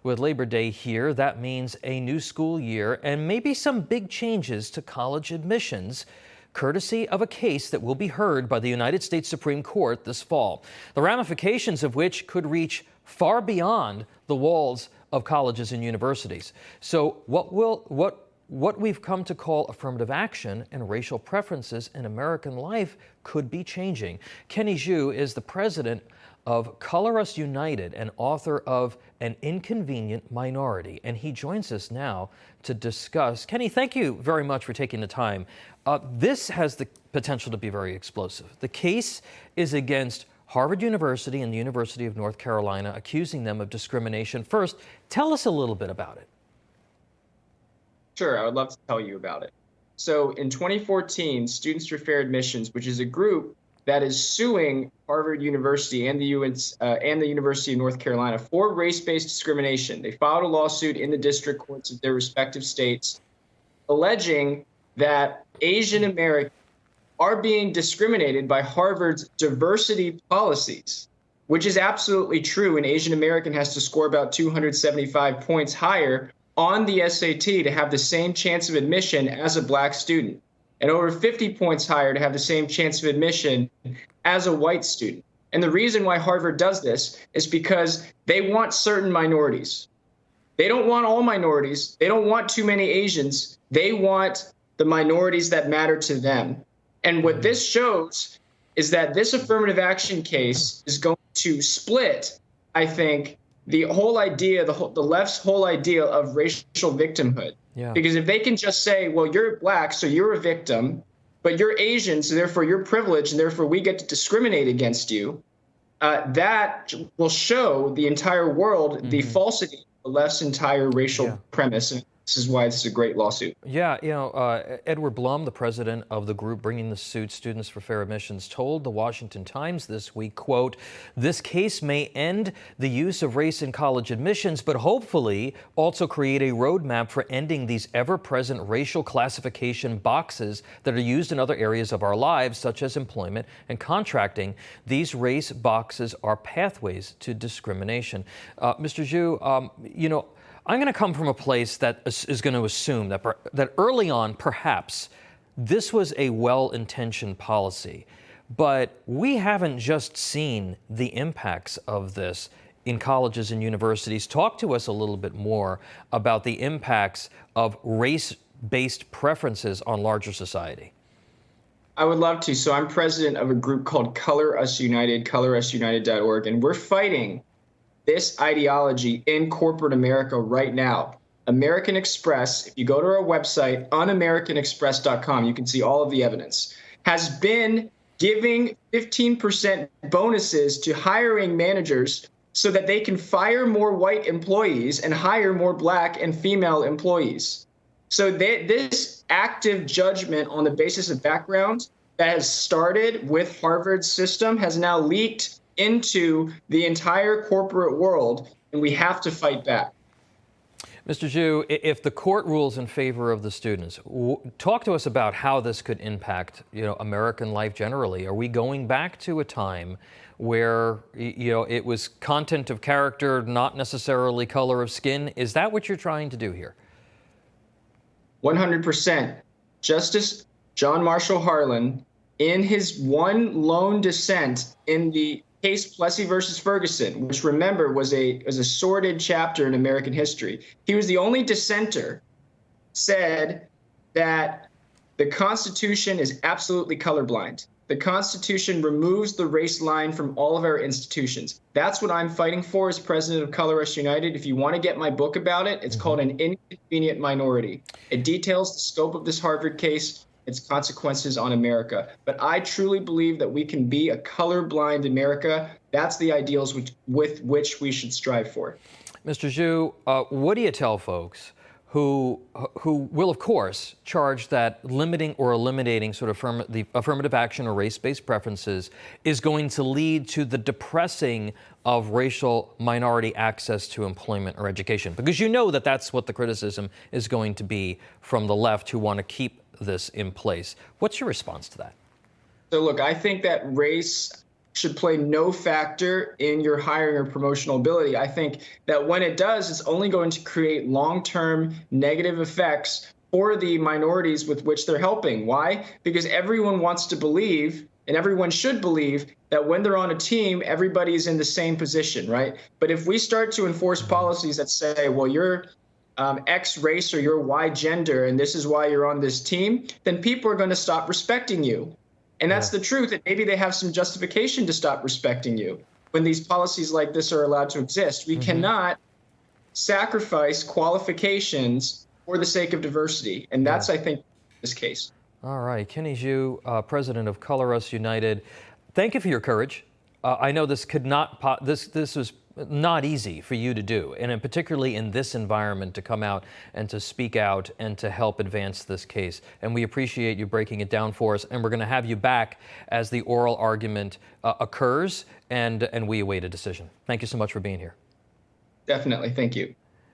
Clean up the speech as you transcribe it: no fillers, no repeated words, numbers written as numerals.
With Labor Day here, that means a new school year and maybe some big changes to college admissions, courtesy of a case that will be heard by the United States Supreme Court this fall, the ramifications of which could reach far beyond the walls of colleges and universities. So what we've come to call affirmative action and racial preferences in American life could be changing. Kenny Zhu is the president of Color Us United and author of An Inconvenient Minority, and he joins us now to discuss. Kenny, thank you very much for taking the time. This has the potential to be very explosive. The case is against Harvard University and the University of North Carolina, accusing them of discrimination. First, tell us a little bit about it. Sure, I would love to tell you about it. So in 2014, Students for Fair Admissions, which is a group that is suing Harvard University and the University of North Carolina for race-based discrimination. They filed a lawsuit in the district courts of their respective states, alleging that Asian Americans are being discriminated by Harvard's diversity policies, which is absolutely true. An Asian American has to score about 275 points higher on the SAT to have the same chance of admission as a black student, and over 50 points higher to have the same chance of admission as a white student. And the reason why Harvard does this is because they want certain minorities. They don't want all minorities. They don't want too many Asians. They want the minorities that matter to them. And what this shows is that this affirmative action case is going to split, I think, the whole idea, the left's whole idea of racial victimhood. Yeah. Because if they can just say, well, you're black, so you're a victim, but you're Asian, so therefore you're privileged, and therefore we get to discriminate against you, that will show the entire world the falsity of the left's entire racial premise. And this is why this is a great lawsuit. Yeah, Edward Blum, the president of the group bringing the suit, Students for Fair Admissions, told the Washington Times this week, quote, "This case may end the use of race in college admissions, but hopefully also create a roadmap for ending these ever-present racial classification boxes that are used in other areas of our lives, such as employment and contracting. These race boxes are pathways to discrimination." Mr. Zhu, I'm going to come from a place that is going to assume that early on, perhaps, this was a well-intentioned policy. But we haven't just seen the impacts of this in colleges and universities. Talk to us a little bit more about the impacts of race-based preferences on larger society. I would love to. So I'm president of a group called Color Us United, colorusunited.org, and we're fighting this ideology in corporate America right now. American Express, if you go to our website, unamericanexpress.com, you can see all of the evidence, has been giving 15% bonuses to hiring managers so that they can fire more white employees and hire more black and female employees. So this active judgment on the basis of background that has started with Harvard's system has now leaked into the entire corporate world, and we have to fight back. Mr. Zhu, if the court rules in favor of the students, talk to us about how this could impact, American life generally. Are we going back to a time where, it was content of character, not necessarily color of skin? Is that what you're trying to do here? 100%. Justice John Marshall Harlan, in his one lone dissent in the case Plessy versus Ferguson, which remember was a sordid chapter in American history. He was the only dissenter, said that the Constitution is absolutely colorblind. The Constitution removes the race line from all of our institutions. That's what I'm fighting for as president of Color Us United. If you want to get my book about it, it's called An Inconvenient Minority. It details the scope of this Harvard case, its consequences on America. But I truly believe that we can be a colorblind America. That's the ideals with which we should strive for. Mr. Zhu, what do you tell folks who will, of course, charge that limiting or eliminating sort of the affirmative action or race-based preferences is going to lead to the depressing of racial minority access to employment or education? Because that's what the criticism is going to be from the left, who want to keep this in place. What's your response to that? So look, I think that race should play no factor in your hiring or promotional ability. I think that when it does, it's only going to create long-term negative effects for the minorities with which they're helping. Why? Because everyone wants to believe, and everyone should believe, that when they're on a team, everybody's in the same position, right? But if we start to enforce policies that say, well, you're X race or you're Y gender, and this is why you're on this team, then people are going to stop respecting you. And that's the truth. And maybe they have some justification to stop respecting you when these policies like this are allowed to exist. We cannot sacrifice qualifications for the sake of diversity. And that's, I think, this case. All right. Kenny Zhu, president of Color Us United. Thank you for your courage. I know this could not, this was not easy for you to do, and particularly in this environment, to come out and to speak out and to help advance this case. And we appreciate you breaking it down for us. And we're going to have you back as the oral argument occurs and we await a decision. Thank you so much for being here. Definitely. Thank you.